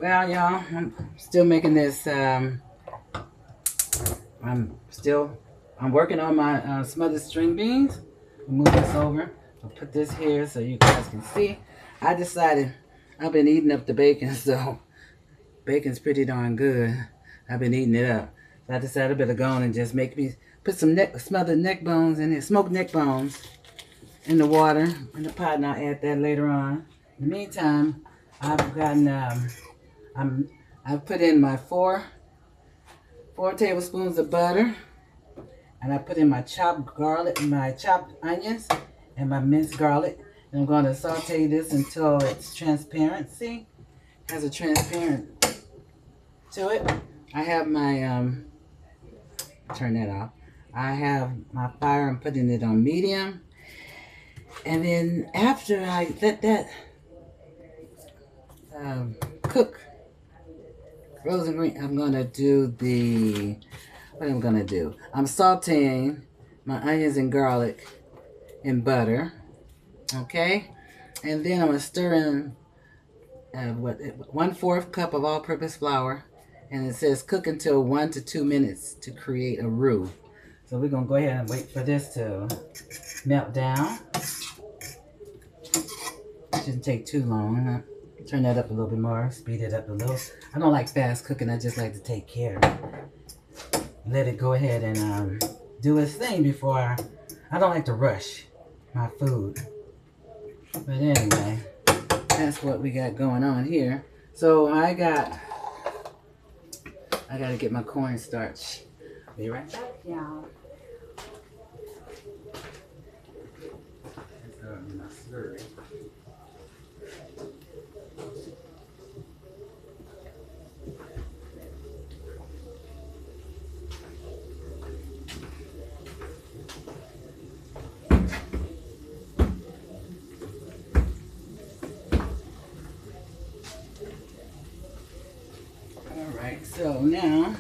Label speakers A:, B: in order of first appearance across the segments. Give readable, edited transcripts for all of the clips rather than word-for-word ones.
A: Well, y'all, I'm still making this. I'm working on my smothered string beans. I'll move this over. I'll put this here so you guys can see. I decided I've been eating up the bacon, so bacon's pretty darn good. I've been eating it up. So I decided I better go on and just put some smothered neck bones in there, smoked neck bones in the water in the pot, and I'll add that later on. In the meantime, I've gotten I've put in my four tablespoons of butter, and I put in my chopped garlic, my chopped onions, and my minced garlic. And I'm going to saute this until it's transparent. See, it has a transparent to it. I have my turn that off. I have my fire. I'm putting it on medium, and then after I let that cook, frozen green, I'm gonna do what I'm gonna do. I'm sauteing my onions and garlic in butter, okay, and then I'm gonna stir in 1/4 cup of all-purpose flour, and it says cook until 1 to 2 minutes to create a roux. So we're gonna go ahead and wait for this to melt down. Shouldn't take too long. Turn that up a little bit more, speed it up a little. I don't like fast cooking. I just like to take care of it. Let it go ahead and do its thing before I don't like to rush my food. But anyway, that's what we got going on here. So I gotta get my cornstarch. Be right back, y'all. My slurry. Alright, so now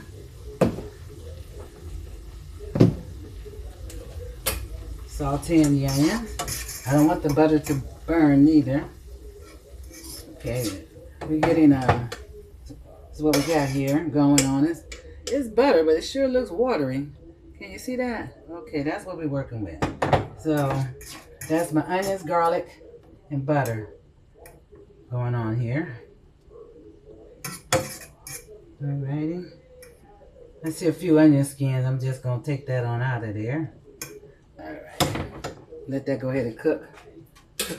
A: sauteing the onions. I don't want the butter to burn neither. Okay, we're getting this is what we got here going on. It's butter, but it sure looks watery. Can you see that? Okay, that's what we're working with. So that's my onions, garlic, and butter going on here. Alrighty. I see a few onion skins. I'm just gonna take that on out of there. Alright. Let that go ahead and cook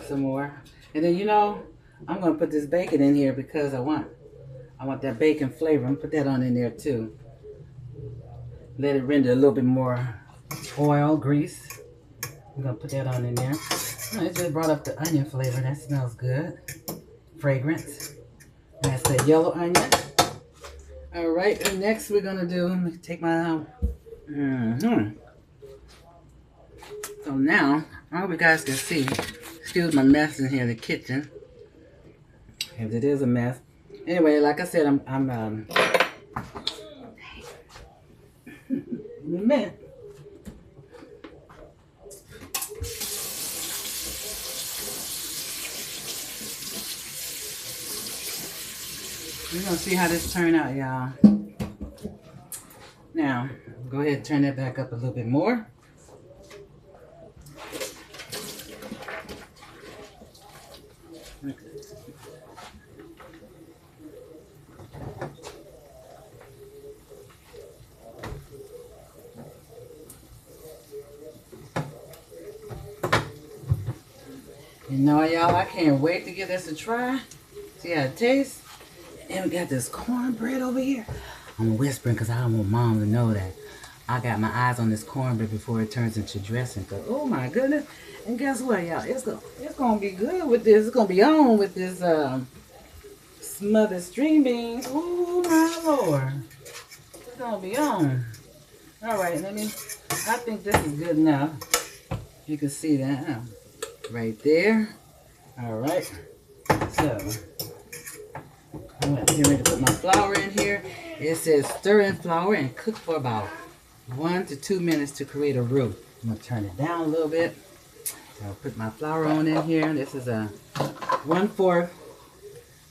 A: some more. And then, you know, I'm gonna put this bacon in here because I want that bacon flavor. I'm gonna put that on in there too. Let it render a little bit more oil, grease. I'm gonna put that on in there. Oh, it just brought up the onion flavor. That smells good. Fragrance. That's the yellow onion. Alright, and next we're gonna do, let me take my So now, I hope you guys can see. Excuse my mess in here in the kitchen. If it is a mess. Anyway, like I said, I'm in a minute. We're gonna see how this turn out, y'all. Now, go ahead and turn that back up a little bit more. You know, y'all, I can't wait to give this a try. See how it tastes. And we got this cornbread over here. I'm whispering because I don't want Mom to know that I got my eyes on this cornbread before it turns into dressing. Cause oh my goodness! And guess what, y'all? It's gonna be good with this. It's gonna be on with this smothered string beans. Oh my Lord! It's gonna be on. All right, I think this is good enough. You can see that right there. All right. So I'm getting ready to put my flour in here. It says stir in flour and cook for about 1 to 2 minutes to create a roux. I'm going to turn it down a little bit. So I'll put my flour on in here. This is a 1/4.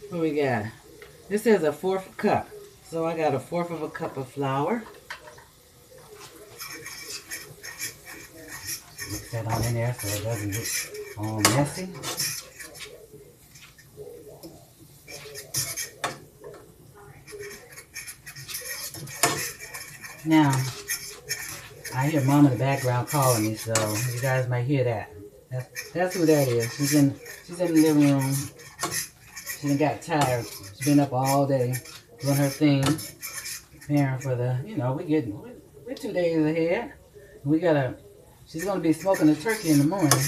A: What we got? This is a 1/4 cup. So I got a 1/4 of a cup of flour. Mix that on in there so it doesn't get all messy. Now, I hear Mom in the background calling me, so you guys might hear that. That's who that is. She's in the living room. She done got tired. She's been up all day doing her thing, preparing for the, you know, we're 2 days ahead. She's gonna be smoking a turkey in the morning.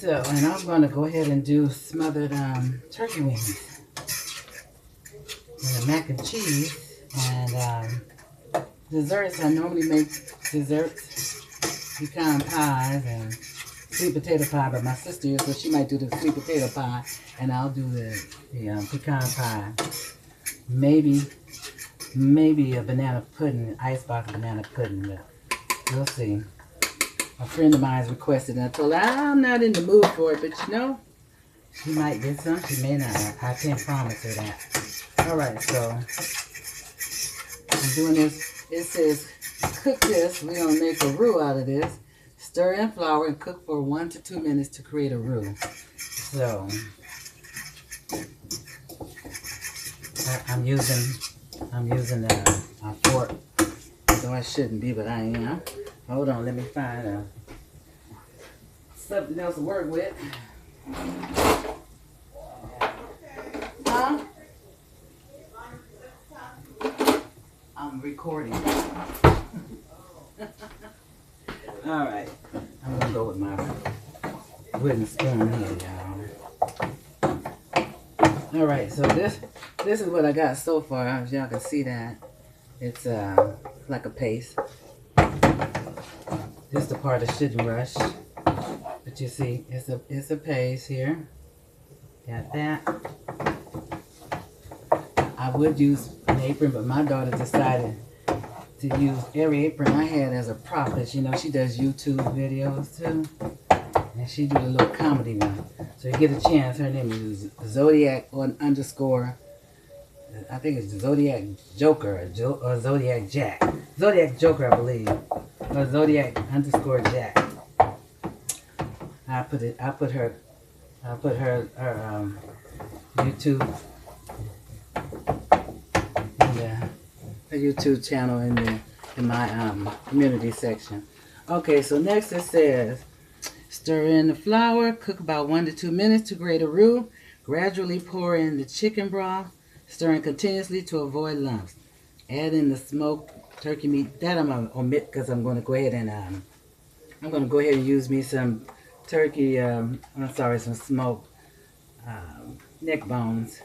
A: So, and I'm gonna go ahead and do smothered turkey wings and the mac and cheese and desserts. I normally make desserts, pecan pies and sweet potato pie, but my sister is, so she might do the sweet potato pie, and I'll do the pecan pie. Maybe a banana pudding, icebox banana pudding, but we'll see. A friend of mine requested, and I told her I'm not in the mood for it, but you know, she might get some, she may not. I can't promise her that. All right, so I'm doing this. It says cook this. We're gonna make a roux out of this. Stir in flour and cook for 1 to 2 minutes to create a roux. So I'm using a fork. So I shouldn't be, but I am. Hold on, let me find something else to work with. Huh? I'm recording. All right, I'm gonna go with my wooden spoon here, y'all. All right, so this is what I got so far. As y'all can see that it's like a paste. This is the part that shouldn't rush, but you see, it's a paste here. Got that. I would use an apron, but my daughter decided to use every apron I had as a prop. But you know, she does YouTube videos too, and she do a little comedy one. So you get a chance. Her name is Zodiac _ I think it's Zodiac Joker or Zodiac Jack. Zodiac Joker, I believe, or Zodiac _ Jack. I put her YouTube. A YouTube channel in my community section. Okay, so next it says stir in the flour, cook about 1 to 2 minutes to create a roux. Gradually pour in the chicken broth, stirring continuously to avoid lumps. Add in the smoked turkey meat. That I'm gonna omit because I'm going to go ahead and use me some turkey. Some smoked neck bones.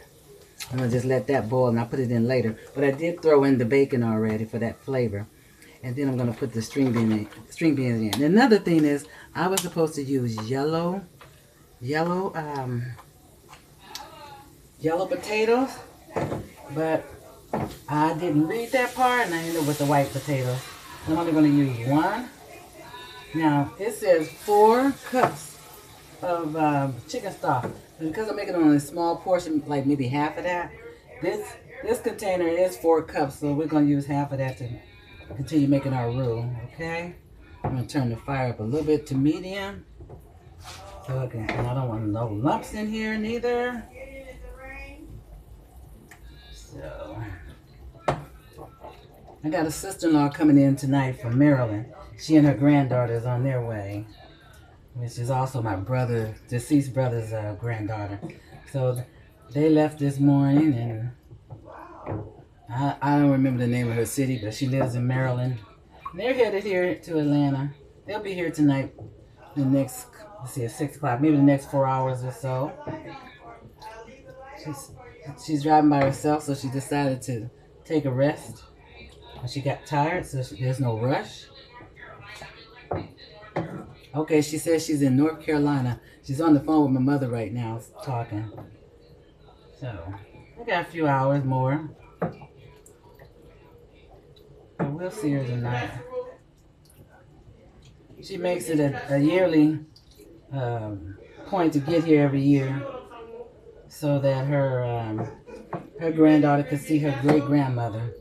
A: I'm going to just let that boil and I'll put it in later. But I did throw in the bacon already for that flavor. And then I'm going to put the string beans in. And another thing is, I was supposed to use yellow potatoes. But I didn't read that part and I ended up with the white potatoes. I'm only going to use one. Now, it says 4 cups of chicken stock. And because I'm making it on a small portion, like maybe half of that, this container is 4 cups, so we're going to use half of that to continue making our roux, okay? I'm going to turn the fire up a little bit to medium. So I don't want no lumps in here neither. So, I got a sister-in-law coming in tonight from Maryland. She and her granddaughter is on their way, which is also my deceased brother's granddaughter. So they left this morning, and I don't remember the name of her city, but she lives in Maryland. They're headed here to Atlanta. They'll be here tonight, the next, let's see, at 6 o'clock, maybe the next 4 hours or so. She's driving by herself, so she decided to take a rest. She got tired, so there's no rush. Okay, she says she's in North Carolina. She's on the phone with my mother right now, talking. So, I got a few hours more. But we'll see her tonight. She makes it a yearly point to get here every year. so that her granddaughter could see her great grandmother.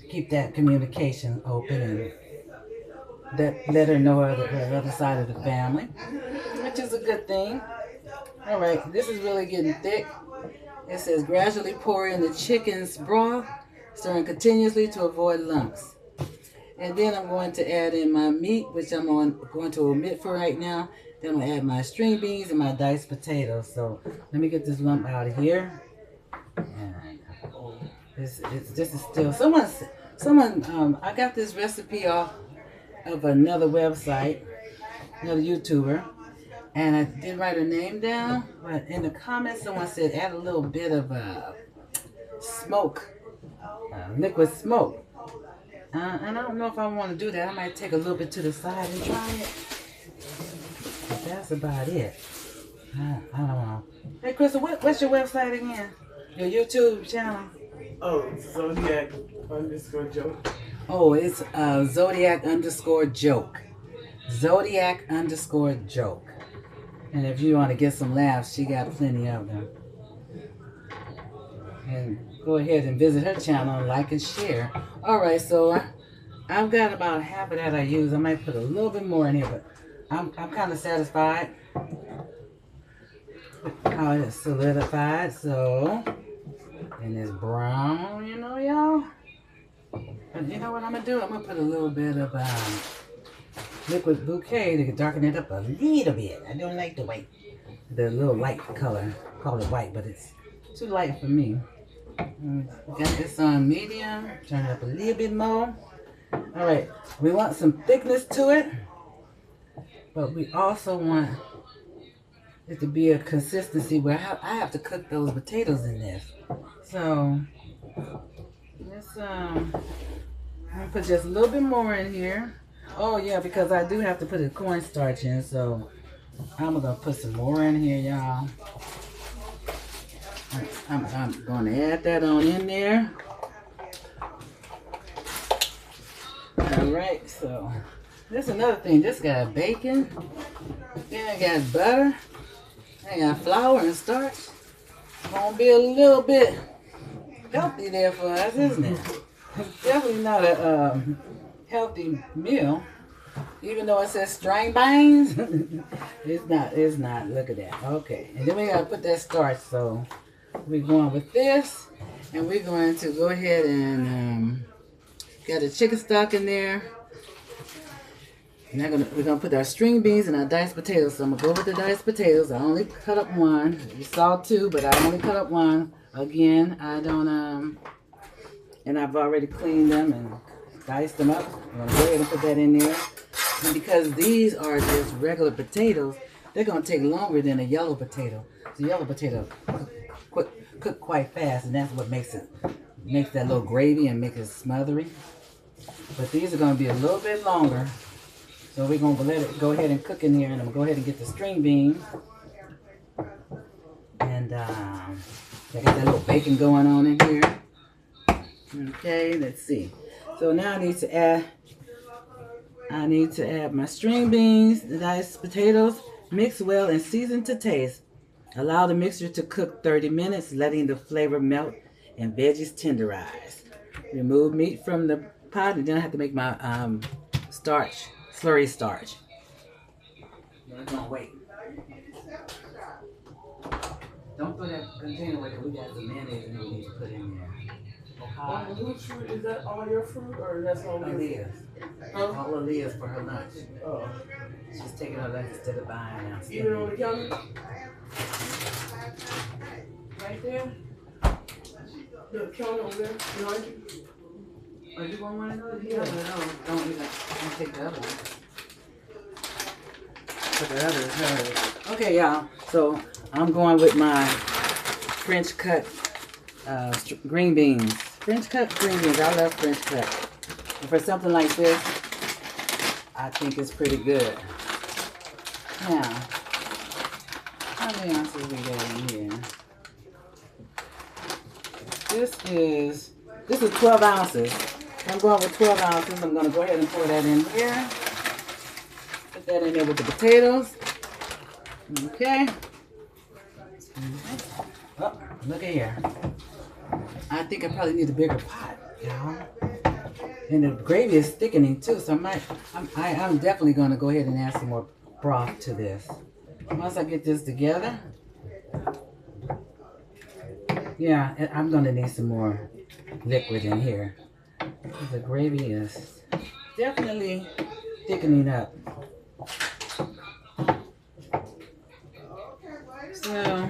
A: Keep that communication open and let her know her other side of the family, which is a good thing. All right, this is really getting thick. It says gradually pour in the chicken's broth, stirring continuously to avoid lumps. And then I'm going to add in my meat, which I'm going to omit for right now. Then I'm going to add my string beans and my diced potatoes. So let me get this lump out of here. And this is still someone. I got this recipe off of another website, another YouTuber, and I did write her name down. But in the comments, someone said add a little bit of smoke, liquid smoke. And I don't know if I want to do that. I might take a little bit to the side and try it. But that's about it. I don't know. Hey, Crystal, what's your website again? Your YouTube channel?
B: Oh, Zodiac _ joke.
A: Oh, it's Zodiac _ joke. Zodiac _ joke. And if you want to get some laughs, she got plenty of them. And go ahead and visit her channel and like and share. All right, so I've got about half of that I use. I might put a little bit more in here, but I'm kind of satisfied how it's solidified. So, and it's brown, you know, y'all. But you know what I'm gonna do? I'm gonna put a little bit of liquid bouquet to darken it up a little bit. I don't like the little light color. Call it white, but it's too light for me. Got this on medium. Turn it up a little bit more. All right, we want some thickness to it, but we also want it to be a consistency where I have to cook those potatoes in this. So let's I'm gonna put just a little bit more in here. Oh yeah, because I do have to put the cornstarch in, so I'm gonna put some more in here, y'all. I'm going to add that on in there. Alright, so this is another thing. This got bacon, then I got butter, I got flour and starch. Gonna be a little bit healthy there for us, isn't it? It's definitely not a healthy meal, even though it says string beans. It's not. Look at that. Okay, and then we gotta put that starch. So we're going with this, and we're going to go ahead and got the chicken stock in there. And we're gonna put our string beans and our diced potatoes. So I'm gonna go with the diced potatoes. I only cut up one. You saw two, but I only cut up one. Again, I don't and I've already cleaned them and diced them up. I'm gonna go ahead and put that in there. And because these are just regular potatoes, they're gonna take longer than a yellow potato. The yellow potato cook quite fast, and that's what makes that little gravy and make it smothery. But these are gonna be a little bit longer. So we're going to let it go ahead and cook in here. And I'm going to go ahead and get the string beans. And I got that little bacon going on in here. Okay, let's see. So now I need to add my string beans, the diced potatoes, mix well and season to taste. Allow the mixture to cook 30 minutes, letting the flavor melt and veggies tenderize. Remove meat from the pot, and then I have to make my slurry starch. We're gonna wait. Don't put that container with it. We got some mayonnaise and we need to put in there.
B: Which fruit is that? All your fruit, or that's all
A: Aaliyah's? All Aaliyah's for her lunch.
B: Oh.
A: She's taking her lunch instead of buying now.
B: Even on the counter? Right there? The counter over there behind you?
A: Oh, you want one of those? Yeah. No, don't take the other one. But the other is hers. Okay, y'all. So I'm going with my French cut green beans. French cut green beans. I love French cut. And for something like this, I think it's pretty good. Now, how many ounces we got in here? This is 12 ounces. I'm going with 12 ounces. I'm going to go ahead and pour that in here. Put that in there with the potatoes. Okay. Oh, look at here. I think I probably need a bigger pot, y'all. And the gravy is thickening too, so I'm definitely going to go ahead and add some more broth to this. Once I get this together, yeah, I'm going to need some more liquid in here. The gravy is definitely thickening up. So,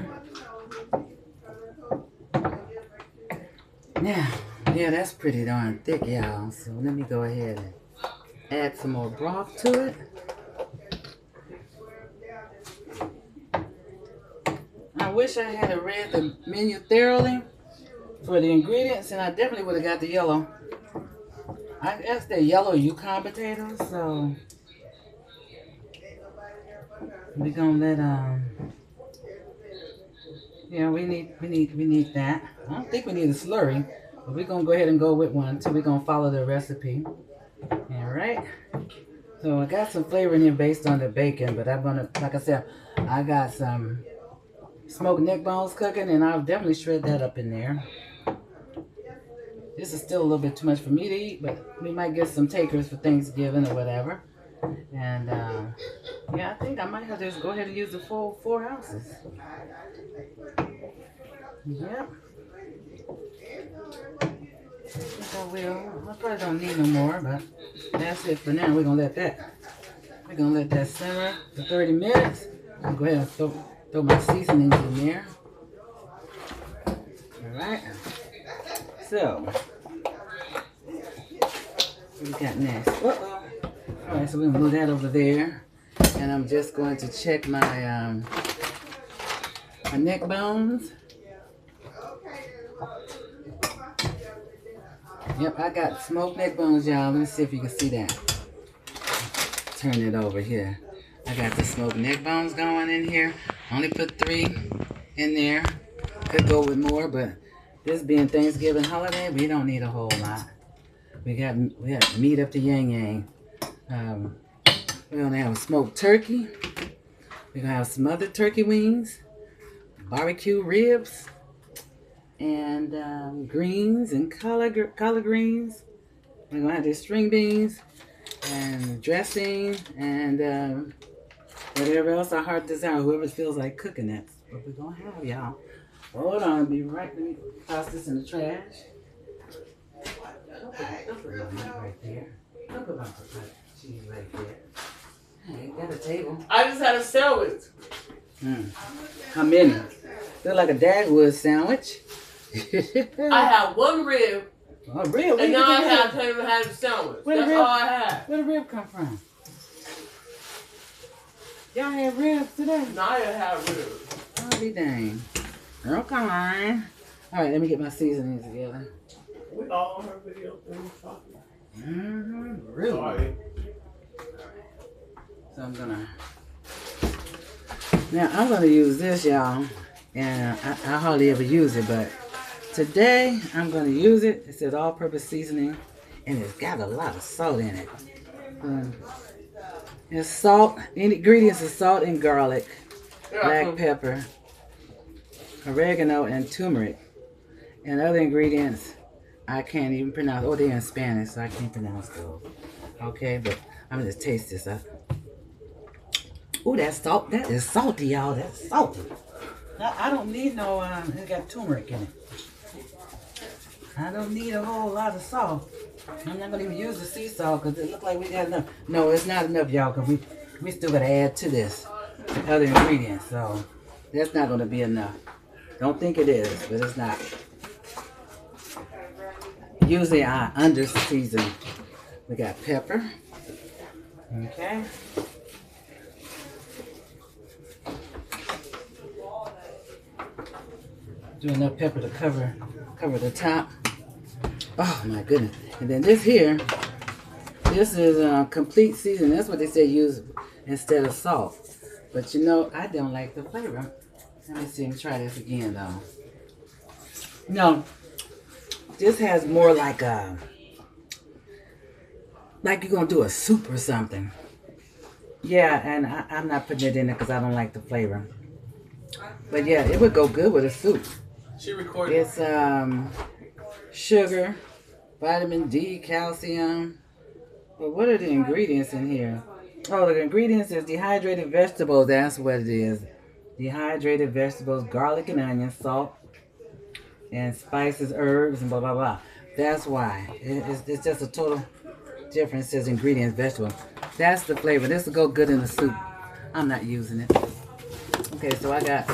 A: now, yeah, that's pretty darn thick, y'all. So let me go ahead and add some more broth to it. I wish I had read the menu thoroughly for the ingredients, and I definitely would have got the yellow. I guess they're yellow Yukon potatoes, so we're gonna let yeah, we need that. I don't think we need a slurry, but we're gonna go ahead and go with one until we're gonna follow the recipe. All right. So I got some flavor in here based on the bacon, but I'm gonna, like I said, I got some smoked neck bones cooking, and I'll definitely shred that up in there. This is still a little bit too much for me to eat, but we might get some takers for Thanksgiving or whatever. And yeah, I think I might have to just go ahead and use the full 4 ounces. Yep. I think I will. I probably don't need no more, but that's it for now. We're gonna let that simmer for 30 minutes. I'll go ahead and throw my seasonings in there. Alright. So what we got next? Uh-oh. Alright, so we're gonna move that over there. And I'm just going to check my my neck bones. Yep, I got smoked neck bones, y'all. Let me see if you can see that. Turn it over here. I got the smoked neck bones going in here. Only put 3 in there. Could go with more, but this being Thanksgiving holiday, we don't need a whole lot. We got meat up to yang yang. We're gonna have a smoked turkey. We're gonna have smothered turkey wings, barbecue ribs, and greens and collard greens. We're gonna have the string beans and dressing and whatever else our heart desires. Whoever feels like cooking, that's what we're gonna have, y'all. Hold on, be right. Let me toss this in the trash. Don't put my meat right there. Don't put my cheese right there. Hey, got a table.
B: I just had a sandwich.
A: How many? Look like a Dagwood sandwich.
B: I had 1 rib.
A: Oh, rib?
B: And now I can't even have a sandwich. That's all I had.
A: Where did rib come from? Y'all had ribs today?
B: No, I didn't have ribs.
A: Oh, be dang. Girl, come on. All right, let me get my seasonings together.
B: We all on her video.
A: Really?
B: Sorry.
A: So I'm gonna use this, y'all, and I hardly ever use it, but today I'm gonna use it. It says all-purpose seasoning, and it's got a lot of salt in it. It's salt. The ingredients are salt and garlic, black pepper, oregano, and turmeric. And other ingredients I can't even pronounce. Oh, they're in Spanish, so I can't pronounce those. Okay, but I'm gonna just taste this up. Ooh, that's salt. That is salty, y'all. That's salty. I don't need no, it got turmeric in it. I don't need a whole lot of salt. I'm not going to even use the sea salt because it looks like we got enough. No, it's not enough, y'all, because we still got to add to this other ingredients. So that's not going to be enough. Don't think it is, but it's not. Usually I under-season. We got pepper. Okay. Do enough pepper to cover the top. Oh my goodness. And then this here, this is complete seasoning. That's what they say use instead of salt. But you know, I don't like the flavor. Let me see, let me try this again though. No, this has more like a, like you're gonna do a soup or something. Yeah, and I'm not putting it in there because I don't like the flavor. But yeah, it would go good with a soup.
B: She recorded.
A: It's sugar, vitamin D, calcium. But what are the ingredients in here? Oh, the ingredients is dehydrated vegetables. That's what it is. Dehydrated vegetables, garlic and onion, salt, and spices, herbs, and blah, blah, blah. That's why. It's just a total difference. It says ingredients, vegetables. That's the flavor. This will go good in the soup. I'm not using it. Okay, so I got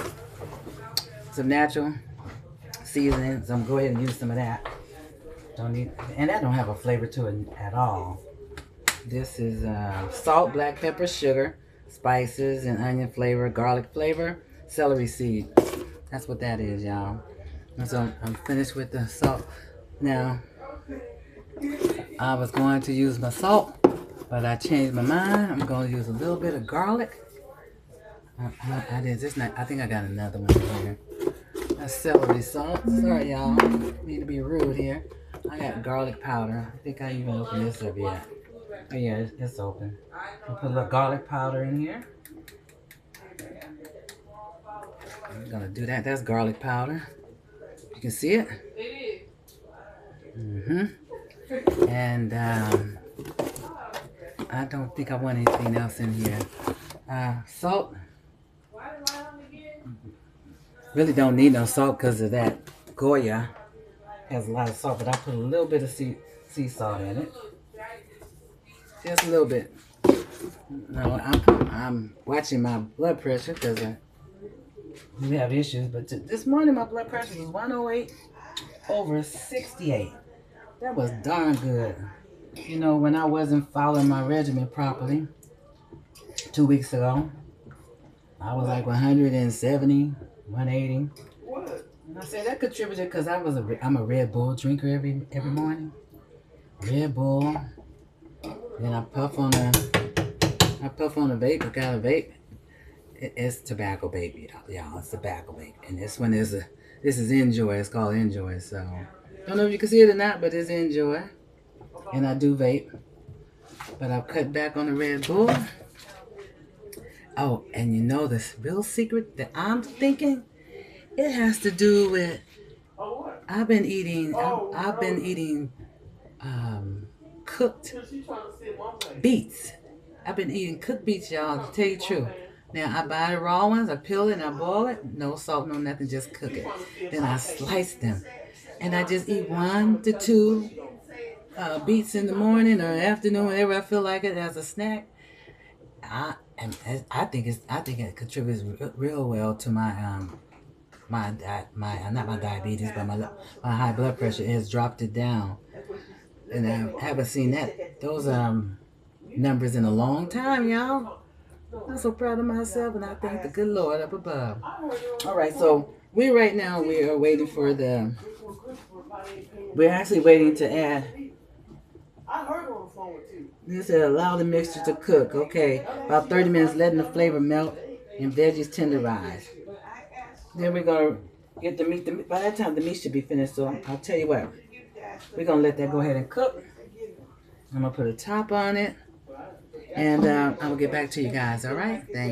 A: some natural seasoning. So I'm going to go ahead and use some of that. And that don't have a flavor to it at all. This is salt, black pepper, sugar, spices, and onion flavor, garlic flavor, celery seed. That's what that is, y'all. And so I'm finished with the salt. Now, I was going to use my salt, but I changed my mind. I'm going to use a little bit of garlic. I did this night. I think I got another one here. That's celery salt. Sorry, y'all. Need to be rude here. I got garlic powder. I think I even opened this up yet. Oh yeah, it's open. I'll put a little garlic powder in here. I'm gonna do that. That's garlic powder. You can see it. And I don't think I want anything else in here. Salt. Really don't need no salt because of that Goya. Has a lot of salt, but I put a little bit of sea salt in it. Just a little bit. No, I'm watching my blood pressure because we have issues. But this morning my blood pressure was 108/68. That was darn good. You know, when I wasn't following my regimen properly 2 weeks ago, I was like 170, 180. And I say that contributed because I'm a Red Bull drinker every morning. Red Bull. Then I puff on a vape. I got a vape. It's tobacco vape, y'all. It's tobacco vape. And this one is this is Enjoy. It's called Enjoy. So don't know if you can see it or not, but it's Enjoy. And I do vape. But I've cut back on the Red Bull. Oh, and you know this real secret that I'm thinking? It has to do with I've been eating cooked beets. I've been eating cooked beets, y'all, to tell you the truth. Now, I buy the raw ones, I peel it, and I boil it. No salt, no nothing, just cook it. Then I slice them. And I just eat 1 to 2 beets in the morning or afternoon, whenever I feel like it, as a snack. I think it contributes real well to my not my diabetes, but my high blood pressure. It has dropped it down. And I haven't seen those numbers in a long time, y'all. I'm so proud of myself, and I thank the good Lord up above. All right, so we are waiting for we're actually waiting to add. This said allow the mixture to cook. Okay, about 30 minutes, letting the flavor melt and veggies tenderize. Then we're gonna get the meat. By that time, the meat should be finished. So I'll tell you what. We're going to let that go ahead and cook. I'm going to put a top on it. And I will get back to you guys, all right? Thanks.